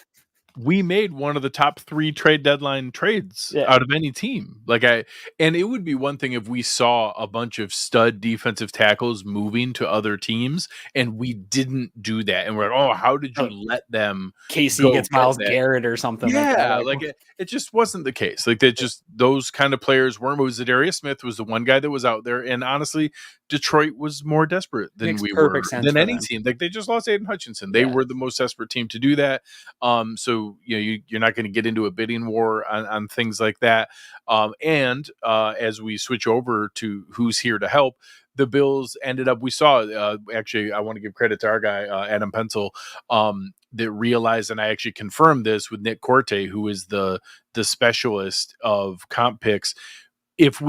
we made one of the top 3 trade deadline trades out of any team. And it would be one thing if we saw a bunch of stud defensive tackles moving to other teams and we didn't do that. And we're like, oh, how did you let them? Casey gets Myles Garrett or something. Yeah, it just wasn't the case. Like that, just those kind of players weren't. Zadarius Smith was the one guy that was out there, and honestly, Detroit was more desperate than we were than any team. Like they just lost Aiden Hutchinson. They were the most desperate team to do that. So you're not going to get into a bidding war on things like that. And as we switch over to who's here to help, the Bills ended up, we saw, actually, I want to give credit to our guy, Adam Pencil, that realized, and I actually confirmed this with Nick Corte, who is the specialist of comp picks. If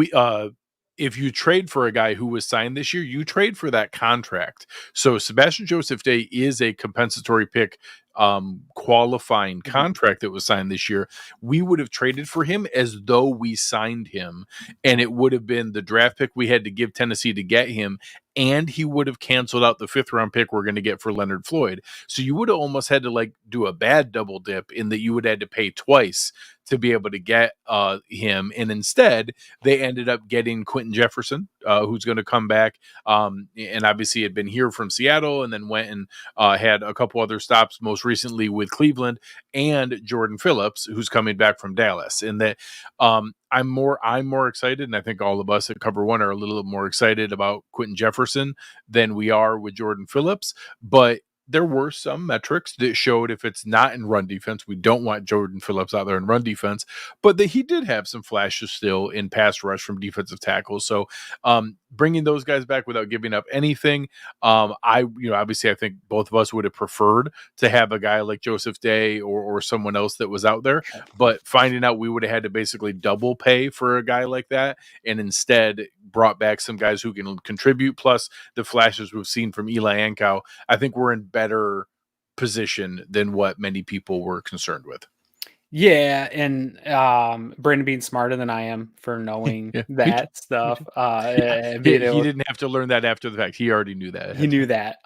you trade for a guy who was signed this year, you trade for that contract. So Sebastian Joseph Day is a compensatory pick qualifying contract that was signed this year. We would have traded for him as though we signed him, and it would have been the draft pick we had to give Tennessee to get him, and he would have canceled out the 5th round pick we're going to get for Leonard Floyd. So you would have almost had to like do a bad double dip in that you would have had to pay twice to be able to get him. And instead they ended up getting Quentin Jefferson, who's going to come back. And obviously had been here from Seattle and then went and had a couple other stops, most recently with Cleveland, and Jordan Phillips, who's coming back from Dallas. And that I'm more excited, and I think all of us at Cover One are a little more excited about Quentin Jefferson than we are with Jordan Phillips. But there were some metrics that showed if it's not in run defense, we don't want Jordan Phillips out there in run defense, but that he did have some flashes still in pass rush from defensive tackles. So bringing those guys back without giving up anything, obviously I think both of us would have preferred to have a guy like Joseph Day or someone else that was out there, but finding out we would have had to basically double pay for a guy like that, and instead brought back some guys who can contribute, plus the flashes we've seen from Eli Ankou, I think we're in better position than what many people were concerned with. Yeah, and Brandon being smarter than I am for knowing that stuff. He didn't have to learn that after the fact. He already knew that. He knew that.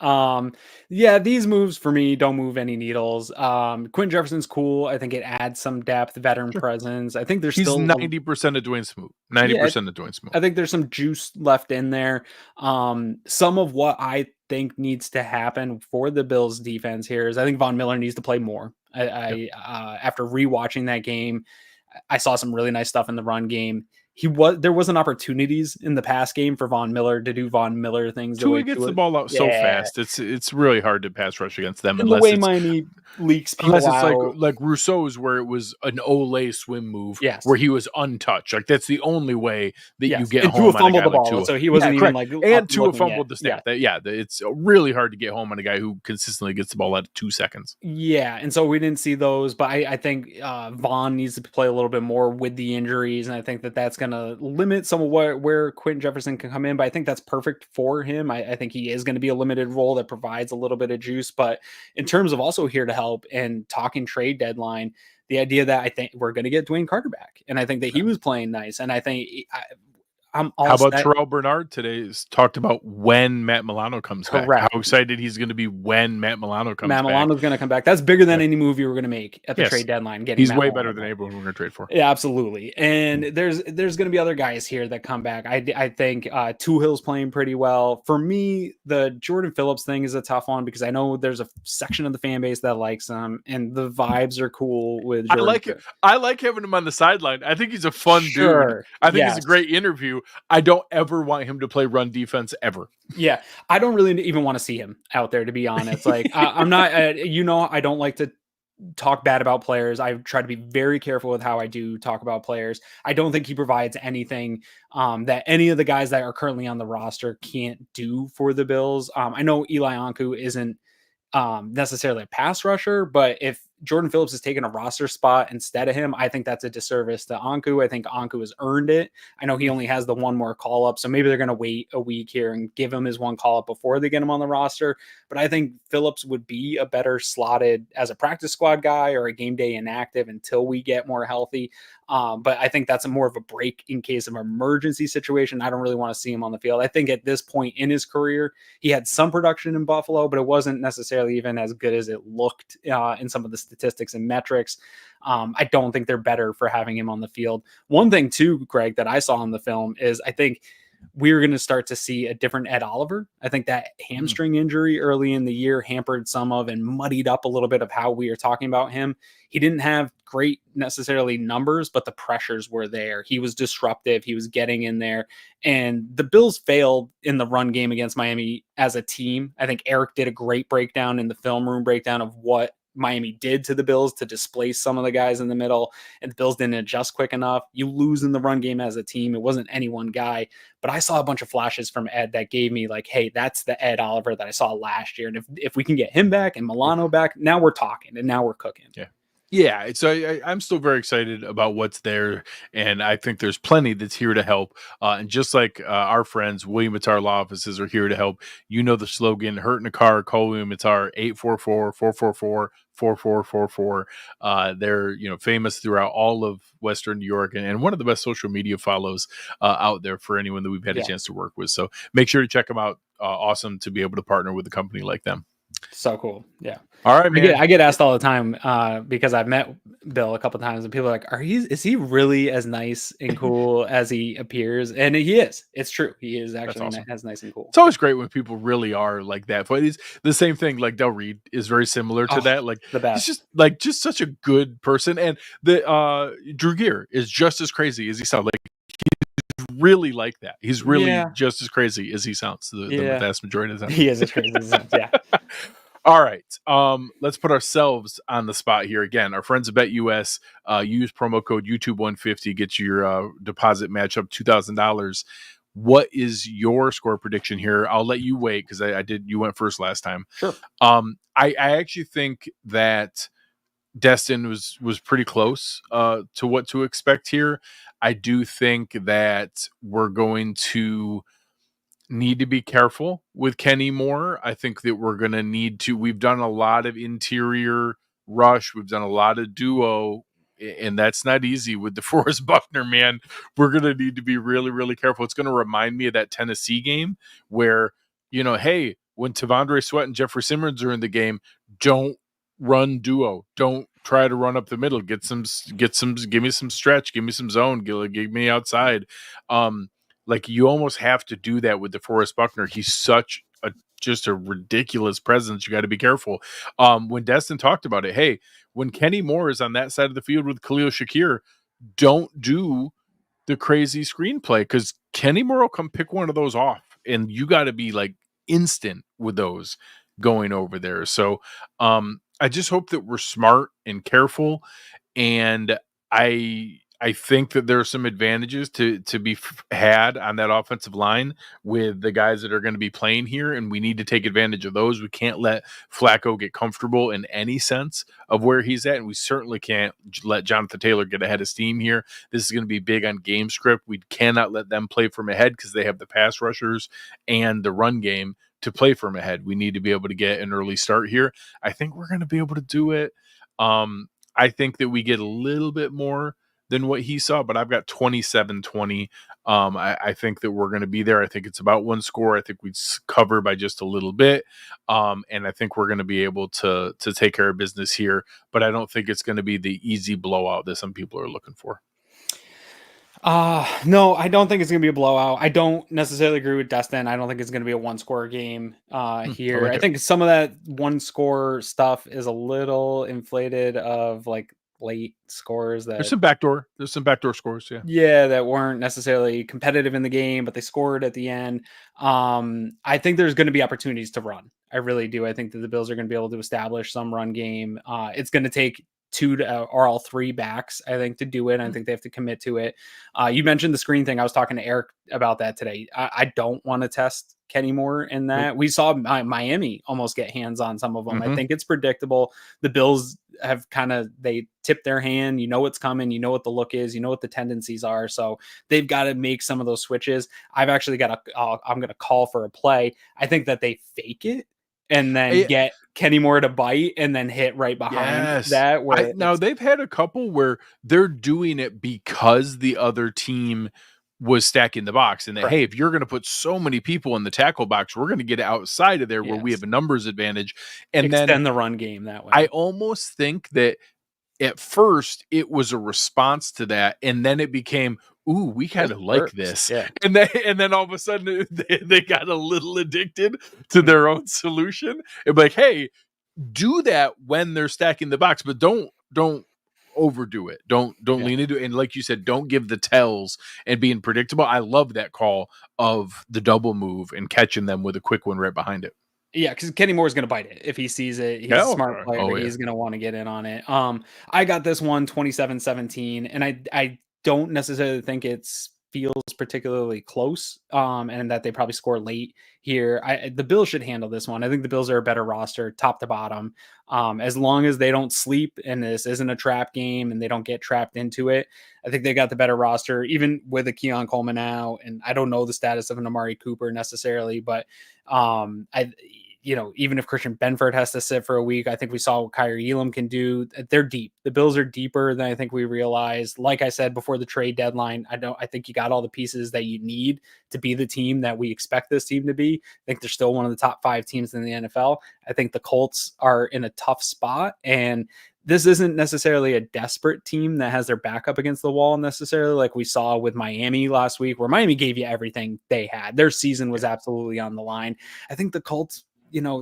Yeah, these moves for me don't move any needles. Quentin Jefferson's cool. I think it adds some depth, veteran presence. I think he's still 90% of Dwayne Smoot. 90% of Dwayne Smoot. I think there's some juice left in there. Some of what I think needs to happen for the Bills defense here is I think Von Miller needs to play more. After rewatching that game, I saw some really nice stuff in the run game. There wasn't opportunities in the pass game for Von Miller to do Von Miller things. Tua gets the ball out so fast. It's really hard to pass rush against them unless the way Miami leaks people unless it's out. like Rousseau's where it was an Olay swim move where he was untouched. Like that's the only way that you get home. Tua fumbled the ball, Tua. So he wasn't even like and Tua fumbled the snap. It's really hard to get home on a guy who consistently gets the ball out of 2 seconds. Yeah, and so we didn't see those, but I think Vaughn needs to play a little bit more with the injuries, and I think that's going to limit some of where Quentin Jefferson can come in, but I think that's perfect for him. I think he is going to be a limited role that provides a little bit of juice, but in terms of also here to help and talking trade deadline, the idea that I think we're going to get Dwayne Carter back, and I think that he was playing nice, and I think I'm all How about set. Terrell Bernard today is talked about when Matt Milano comes back. Correct. How excited he's going to be when Matt Milano comes Matt back. Milano's going to come back. That's bigger than Yeah. any move you were going to make at the Yes. trade deadline. He's Matt way Milano better than back. anyone we're going to trade for. Yeah, absolutely. And there's going to be other guys here that come back. I think Tuhill's playing pretty well. For me, the Jordan Phillips thing is a tough one because I know there's a section of the fan base that likes him, and the vibes are cool with Jordan. I like having him on the sideline. I think he's a fun dude. I think he's a great interview. I don't ever want him to play run defense ever. Yeah, I don't really even want to see him out there, to be honest. Like, I'm not, I don't like to talk bad about players. I try to be very careful with how I do talk about players. I don't think he provides anything that any of the guys that are currently on the roster can't do for the Bills. I know Eli Ankou isn't necessarily a pass rusher, but if Jordan Phillips is taking a roster spot instead of him, I think that's a disservice to Ankou. I think Ankou has earned it. I know he only has the one more call up, so maybe they're going to wait a week here and give him his one call up before they get him on the roster. But I think Phillips would be a better slotted as a practice squad guy or a game day inactive until we get more healthy. But I think that's more of a break in case of an emergency situation. I don't really want to see him on the field. I think at this point in his career, he had some production in Buffalo, but it wasn't necessarily even as good as it looked in some of the statistics and metrics. I don't think they're better for having him on the field. One thing too, Greg, that I saw in the film is I think we're going to start to see a different Ed Oliver. I think that hamstring injury early in the year hampered some of and muddied up a little bit of how we are talking about him. He didn't have great necessarily numbers, but the pressures were there. He was disruptive. He was getting in there. And the Bills failed in the run game against Miami as a team. I think Eric did a great breakdown in the film room breakdown of what Miami did to the Bills to displace some of the guys in the middle, and the Bills didn't adjust quick enough. You lose in the run game as a team. It wasn't any one guy, but I saw a bunch of flashes from Ed that gave me like, hey, that's the Ed Oliver that I saw last year. And if we can get him back and Milano back, now we're talking and now we're cooking. Yeah, so I'm still very excited about what's there, and I think there's plenty that's here to help. And just like our friends, William Mattar Law Offices are here to help. You know the slogan, hurt in a car, call William Mattar, 844-444-4444. They're famous throughout all of Western New York and one of the best social media follows out there for anyone that we've had a chance to work with. So make sure to check them out. Awesome to be able to partner with a company like them. So cool. Yeah. All right, man. I get asked all the time because I've met Bill a couple of times and people are like, is he really as nice and cool as he appears? And he is. It's true. He is actually awesome. as nice and cool. It's always great when people really are like that. But it's the same thing. Like Del Reed is very similar to that. Like the best. He's just such a good person. And the Drew Gear is just as crazy as he sounds. Like he's really like that. He's really just as crazy as he sounds. The vast majority of the time. He is as crazy as he sounds. Yeah. All right. Let's put ourselves on the spot here again. Our friends at BetUS, use promo code YouTube150, get your deposit match up $2,000. What is your score prediction here? I'll let you wait because you went first last time. Sure. I actually think that Destin was pretty close to what to expect here. I do think that we're going to need to be careful with Kenny Moore. I think that we're going to need to. We've done a lot of interior rush. We've done a lot of duo, and that's not easy with DeForest Buckner, man. We're going to need to be really, really careful. It's going to remind me of that Tennessee game where, hey, when Tavondre Sweat and Jeffrey Simmons are in the game, don't run duo. Don't try to run up the middle. Give me some stretch. Give me some zone. Give me outside. Like you almost have to do that with DeForest Buckner. He's such just a ridiculous presence. You got to be careful. When Destin talked about it, hey, when Kenny Moore is on that side of the field with Khalil Shakir, don't do the crazy screenplay because Kenny Moore will come pick one of those off, and you got to be like instant with those going over there. So I just hope that we're smart and careful, and I think that there are some advantages to be had on that offensive line with the guys that are going to be playing here, and we need to take advantage of those. We can't let Flacco get comfortable in any sense of where he's at, and we certainly can't let Jonathan Taylor get ahead of steam here. This is going to be big on game script. We cannot let them play from ahead because they have the pass rushers and the run game to play from ahead. We need to be able to get an early start here. I think we're going to be able to do it. I think that we get a little bit more than what he saw, but I've got 27-20. I think that we're going to be there. I think it's about one score. I think we cover by just a little bit. And I think we're going to be able to take care of business here, but I don't think it's going to be the easy blowout that some people are looking for. No, I don't think it's going to be a blowout. I don't necessarily agree with Destin. I don't think it's going to be a one-score game here. I think some of that one-score stuff is a little inflated of like late scores that there's some backdoor scores. Yeah, that weren't necessarily competitive in the game, but they scored at the end. I think there's going to be opportunities to run. I really do. I think that the Bills are going to be able to establish some run game. It's going to take two or all three backs, I think, to do it. I think they have to commit to it. You mentioned the screen thing. I was talking to Eric about that today. I don't want to test Kenny Moore in that. Nope. We saw Miami almost get hands on some of them. I think it's predictable. The Bills have they tip their hand. You know what's coming. You know what the look is. You know what the tendencies are. So they've got to make some of those switches. I've actually I'm going to call for a play. I think that they fake it and then get Kenny Moore to bite and then hit right behind that. Now they've had a couple where they're doing it because the other team was stacking the box and that, hey, if you're going to put so many people in the tackle box, we're going to get outside of there where we have a numbers advantage and extend then the run game that way. I almost think that at first it was a response to that. And then it became, ooh, we kind of like this. Yeah. And then all of a sudden they got a little addicted to their own solution. It's like, hey, do that when they're stacking the box, but don't overdo it. Don't lean into it. And like you said, don't give the tells and being predictable. I love that call of the double move and catching them with a quick one right behind it. Yeah, because Kenny Moore's going to bite it. If he sees it, he's a smart player. He's going to want to get in on it. I got this one 27-17, and I don't necessarily think it feels particularly close, and that they probably score late here. The Bills should handle this one. I think the Bills are a better roster, top to bottom. As long as they don't sleep and this isn't a trap game and they don't get trapped into it, I think they got the better roster, even with a Keon Coleman now. And I don't know the status of an Amari Cooper necessarily, but even if Christian Benford has to sit for a week, I think we saw what Kyrie Elam can do. They're deep. The Bills are deeper than I think we realized. Like I said before the trade deadline, I think you got all the pieces that you need to be the team that we expect this team to be. I think they're still one of the top 5 teams in the NFL. I think the Colts are in a tough spot, and this isn't necessarily a desperate team that has their back up against the wall necessarily, like we saw with Miami last week, where Miami gave you everything they had. Their season was absolutely on the line. I think the Colts,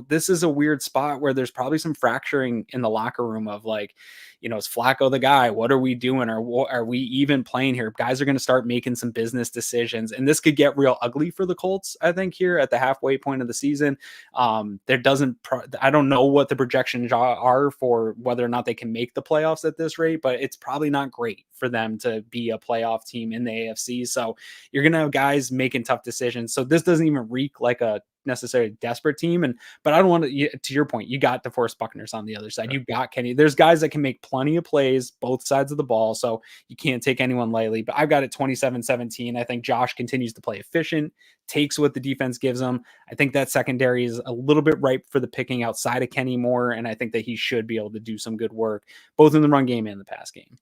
this is a weird spot where there's probably some fracturing in the locker room of like, is Flacco the guy? What are we doing? Or are we even playing here? Guys are going to start making some business decisions, and this could get real ugly for the Colts, I think, here at the halfway point of the season. I don't know what the projections are for whether or not they can make the playoffs at this rate, but it's probably not great for them to be a playoff team in the AFC. So you're going to have guys making tough decisions. So this doesn't even reek like a necessarily desperate team. But I don't want to your point, you got DeForest Buckner's on the other side. You've got Kenny. There's guys that can make plenty of plays both sides of the ball, so you can't take anyone lightly. But I've got it 27-17. I think Josh continues to play efficient, takes what the defense gives him. I think that secondary is a little bit ripe for the picking outside of Kenny Moore, and I think that he should be able to do some good work both in the run game and the pass game.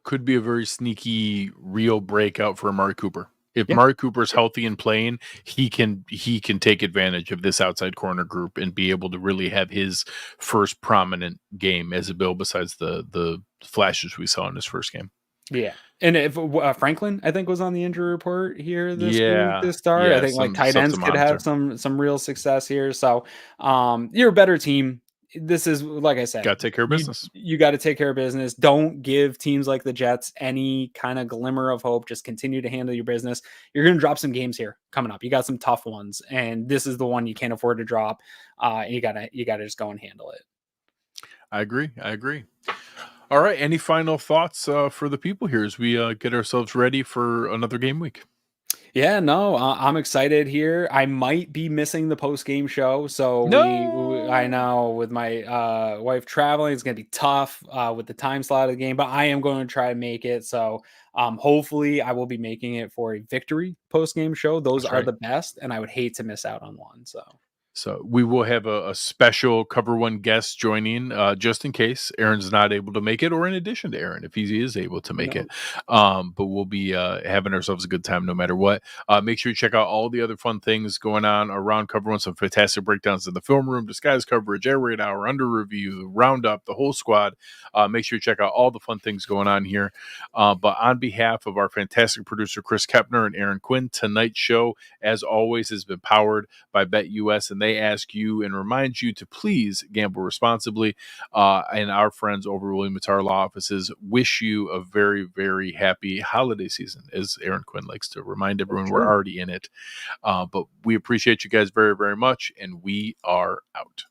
Could be a very sneaky real breakout for Amari Cooper. If Amari Cooper's healthy and playing, he can take advantage of this outside corner group and be able to really have his first prominent game as a Bill, besides the flashes we saw in his first game. Yeah. And if Franklin, I think, was on the injury report here this week to start. I think like tight ends could have some real success here. So you're a better team. This is, like I said, got to take care of business. You got to take care of business. Don't give teams like the Jets any kind of glimmer of hope. Just continue to handle your business. You're going to drop some games here coming up. You got some tough ones, and this is the one you can't afford to drop. You gotta just go and handle it. I agree. All right. Any final thoughts for the people here as we get ourselves ready for another game week? Yeah, no, I'm excited here. I might be missing the post-game show. So I know with my wife traveling, it's going to be tough with the time slot of the game, but I am going to try to make it. So hopefully I will be making it for a victory post-game show. Those are the best, and I would hate to miss out on one. So So we will have a special Cover One guest joining just in case Aaron's not able to make it, or in addition to Aaron, if he is able to make it. But we'll be having ourselves a good time no matter what. Make sure you check out all the other fun things going on around Cover One. Some fantastic breakdowns in the film room, disguise coverage, air raid hour, under review, roundup, the whole squad. Make sure you check out all the fun things going on here. But on behalf of our fantastic producer, Chris Kepner and Aaron Quinn, tonight's show, as always, has been powered by BetUS, and they ask you and remind you to please gamble responsibly. And our friends over William Mattar Law Offices wish you a very, very happy holiday season, as Aaron Quinn likes to remind everyone. We're already in it. But we appreciate you guys very, very much, and we are out.